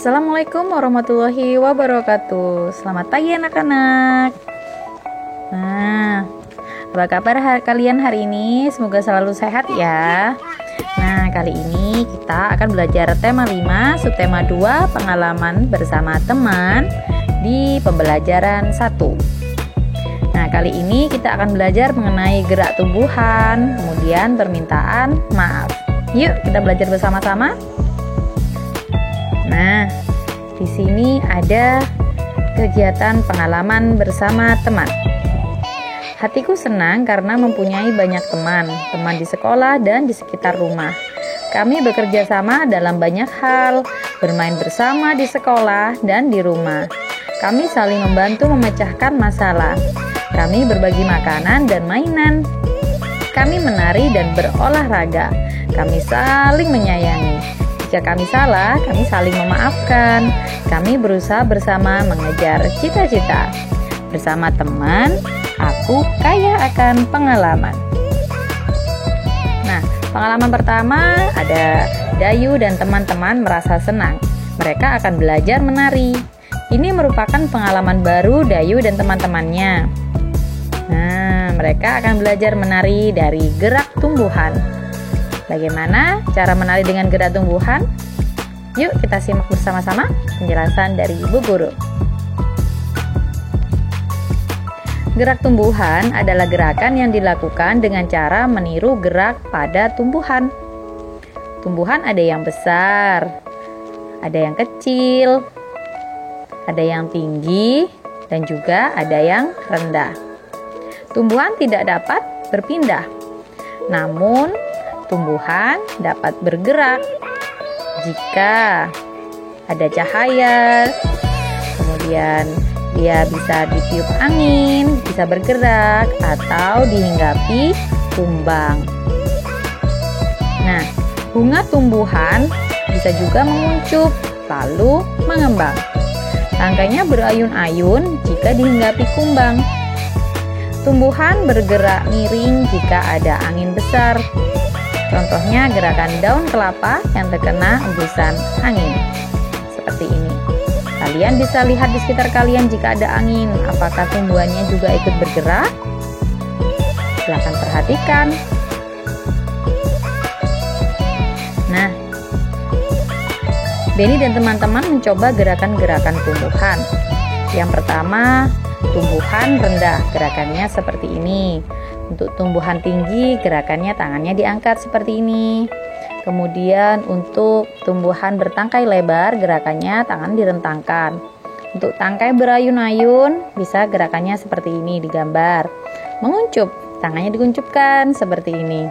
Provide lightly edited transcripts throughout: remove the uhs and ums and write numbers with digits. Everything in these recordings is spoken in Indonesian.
Assalamualaikum warahmatullahi wabarakatuh. Selamat pagi anak-anak. Nah, apa kabar kalian hari ini? Semoga selalu sehat ya. Nah, kali ini kita akan belajar tema 5, subtema 2, pengalaman bersama teman di pembelajaran 1. Nah, kali ini kita akan belajar mengenai gerak tumbuhan, kemudian permintaan maaf. Yuk, kita belajar bersama-sama. Nah, di sini ada kegiatan pengalaman bersama teman. Hatiku senang karena mempunyai banyak teman di sekolah dan di sekitar rumah. Kami bekerja sama dalam banyak hal, bermain bersama di sekolah dan di rumah. Kami saling membantu memecahkan masalah. Kami berbagi makanan dan mainan. Kami menari dan berolahraga. Kami saling menyayangi. Jika kami salah, kami saling memaafkan. Kami berusaha bersama mengejar cita-cita. Bersama teman, aku kaya akan pengalaman. Nah, pengalaman pertama ada Dayu dan teman-teman merasa senang. Mereka akan belajar menari. Ini merupakan pengalaman baru Dayu dan teman-temannya. Nah, mereka akan belajar menari dari gerak tumbuhan. Bagaimana cara menari dengan gerak tumbuhan? Yuk kita simak bersama-sama penjelasan dari Ibu Guru. Gerak tumbuhan adalah gerakan yang dilakukan dengan cara meniru gerak pada tumbuhan. Tumbuhan ada yang besar, ada yang kecil, ada yang tinggi, dan juga ada yang rendah. Tumbuhan tidak dapat berpindah, namun tumbuhan dapat bergerak jika ada cahaya, kemudian dia bisa ditiup angin, bisa bergerak, atau dihinggapi kumbang. Nah, bunga tumbuhan bisa juga menguncup, lalu mengembang. Tangkainya berayun-ayun jika dihinggapi kumbang. Tumbuhan bergerak miring jika ada angin besar. Contohnya gerakan daun kelapa yang terkena embusan angin. Seperti ini. Kalian bisa lihat di sekitar kalian jika ada angin. Apakah tumbuhannya juga ikut bergerak? Silakan perhatikan. Nah, Benny dan teman-teman mencoba gerakan-gerakan tumbuhan. Yang pertama, tumbuhan rendah. Gerakannya seperti ini. Untuk tumbuhan tinggi, gerakannya tangannya diangkat seperti ini. Kemudian untuk tumbuhan bertangkai lebar, gerakannya tangan direntangkan. Untuk tangkai berayun-ayun, bisa gerakannya seperti ini digambar. Menguncup, tangannya dikuncupkan seperti ini.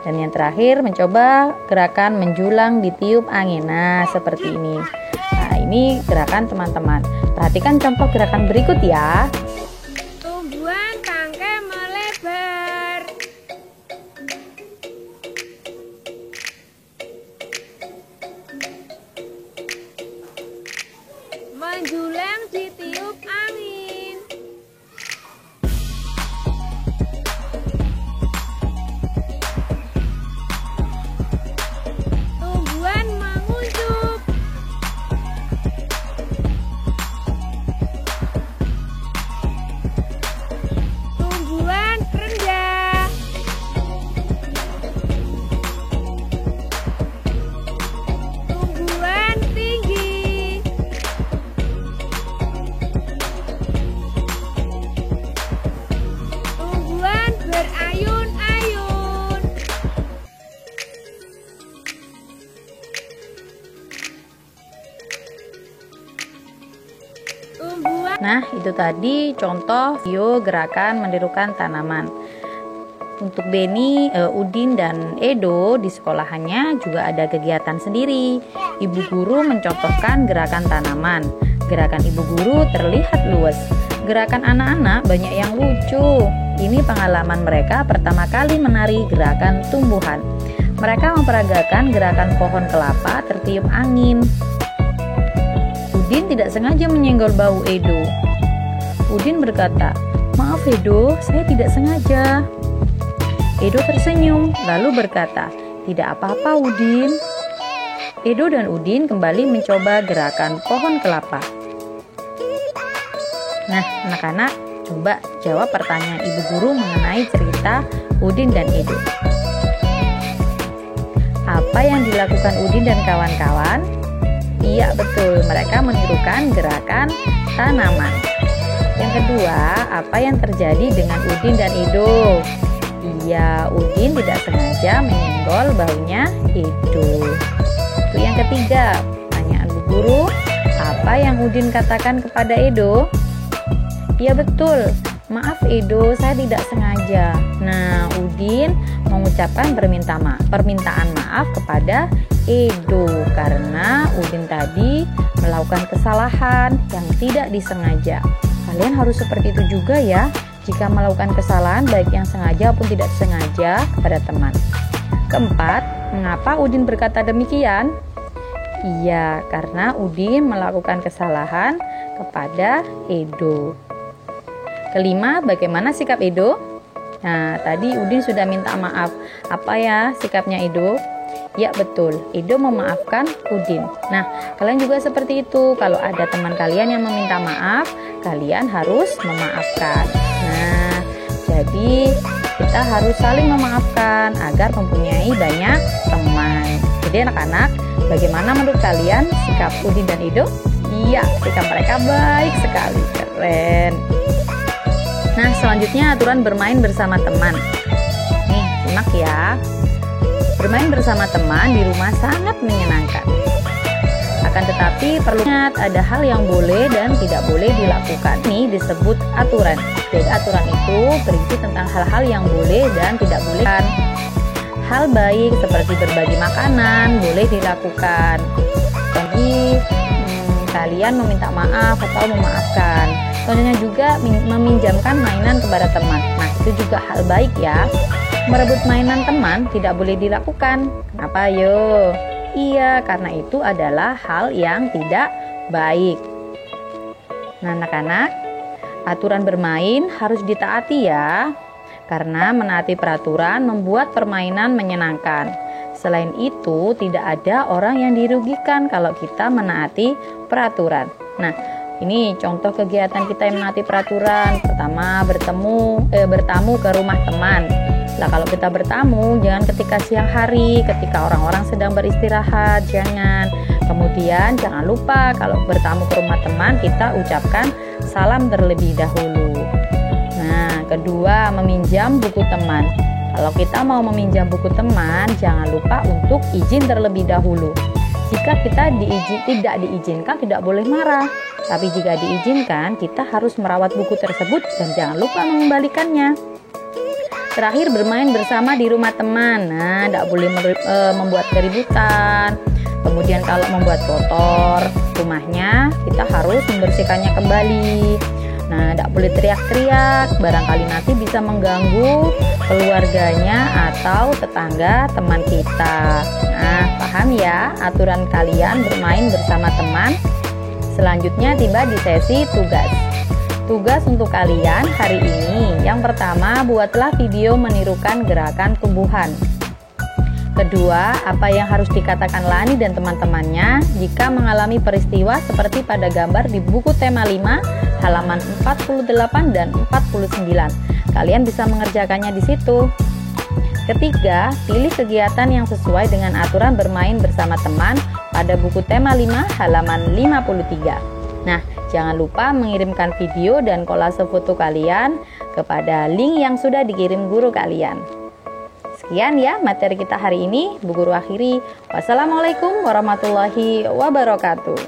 Dan yang terakhir, mencoba gerakan menjulang ditiup angin. Nah, seperti ini. Nah, ini gerakan teman-teman. Perhatikan contoh gerakan berikut ya. Menjulang ditiup angin. Tumbuhan menguncup. Tumbuhan rendah. Tumbuhan tinggi. Berayun-ayun. Nah, itu tadi contoh video gerakan menirukan tanaman. Untuk Benny, Udin, dan Edo di sekolahannya juga ada kegiatan sendiri. Ibu guru mencontohkan gerakan tanaman. Gerakan ibu guru terlihat luas. Gerakan anak-anak banyak yang lucu. Ini pengalaman mereka pertama kali menari gerakan tumbuhan. Mereka memperagakan gerakan pohon kelapa tertiup angin. Udin tidak sengaja menyenggol bahu Edo. Udin berkata, "Maaf Edo, saya tidak sengaja." Edo tersenyum, lalu berkata, "Tidak apa-apa Udin." Edo dan Udin kembali mencoba gerakan pohon kelapa. Nah, anak-anak, coba jawab pertanyaan ibu guru mengenai cerita Udin dan Edo. Apa yang dilakukan Udin dan kawan-kawan? Iya, betul, mereka menirukan gerakan tanaman. Yang kedua, apa yang terjadi dengan Udin dan Edo? Iya, Udin tidak sengaja menyenggol baunya Edo. Itu yang ketiga, pertanyaan Bu Guru, apa yang Udin katakan kepada Edo? Iya, betul, maaf Edo, saya tidak sengaja. Nah, Udin mengucapkan permintaan maaf kepada Edo karena Udin tadi melakukan kesalahan yang tidak disengaja. Kalian harus seperti itu juga ya, jika melakukan kesalahan baik yang sengaja maupun tidak sengaja kepada teman. Keempat, mengapa Udin berkata demikian? Iya, karena Udin melakukan kesalahan kepada Edo. Kelima, bagaimana sikap Edo? Nah, tadi Udin sudah minta maaf. Apa ya sikapnya Edo? Ya, betul, Edo memaafkan Udin. Nah, kalian juga seperti itu. Kalau ada teman kalian yang meminta maaf, kalian harus memaafkan. Nah, jadi kita harus saling memaafkan agar mempunyai banyak teman. Jadi anak-anak, bagaimana menurut kalian sikap Udin dan Edo? Iya, sikap mereka baik sekali, keren. Nah, selanjutnya aturan bermain bersama teman. Nih, simak ya. Bermain bersama teman di rumah sangat menyenangkan. Akan tetapi perlu ingat ada hal yang boleh dan tidak boleh dilakukan. Ini disebut aturan. Jadi aturan itu berisi tentang hal-hal yang boleh dan tidak boleh. Hal baik seperti berbagi makanan boleh dilakukan. Jadi kalian meminta maaf atau memaafkan. Contohnya juga meminjamkan mainan kepada teman. Nah, itu juga hal baik ya. Merebut mainan teman tidak boleh dilakukan. Kenapa yo? Iya, karena itu adalah hal yang tidak baik. Nah, anak-anak, aturan bermain harus ditaati ya. Karena menaati peraturan membuat permainan menyenangkan. Selain itu, tidak ada orang yang dirugikan kalau kita menaati peraturan. Nah, ini contoh kegiatan kita yang menaati peraturan. Pertama, bertamu ke rumah teman. Nah, kalau kita bertamu, jangan ketika siang hari, ketika orang-orang sedang beristirahat, jangan. Kemudian jangan lupa kalau bertamu ke rumah teman, kita ucapkan salam terlebih dahulu. Nah, kedua, meminjam buku teman. Kalau kita mau meminjam buku teman, jangan lupa untuk izin terlebih dahulu. Jika kita tidak diizinkan, tidak boleh marah. Tapi jika diizinkan, kita harus merawat buku tersebut dan jangan lupa mengembalikannya. Terakhir, bermain bersama di rumah teman. Nah, tidak boleh membuat keributan. Kemudian kalau membuat kotor rumahnya, kita harus membersihkannya kembali. Nah, tidak boleh teriak-teriak, barangkali nanti bisa mengganggu keluarganya atau tetangga teman kita. Nah, paham ya aturan kalian bermain bersama teman? Selanjutnya tiba di sesi tugas. Tugas untuk kalian hari ini, yang pertama, buatlah video menirukan gerakan tumbuhan. Kedua, apa yang harus dikatakan Lani dan teman-temannya jika mengalami peristiwa seperti pada gambar di buku tema 5, halaman 48 dan 49. Kalian bisa mengerjakannya di situ. Ketiga, pilih kegiatan yang sesuai dengan aturan bermain bersama teman pada buku tema 5, halaman 53. Nah, jangan lupa mengirimkan video dan kolase foto kalian kepada link yang sudah dikirim guru kalian. Sekian ya materi kita hari ini. Bu Guru akhiri. Wassalamualaikum warahmatullahi wabarakatuh.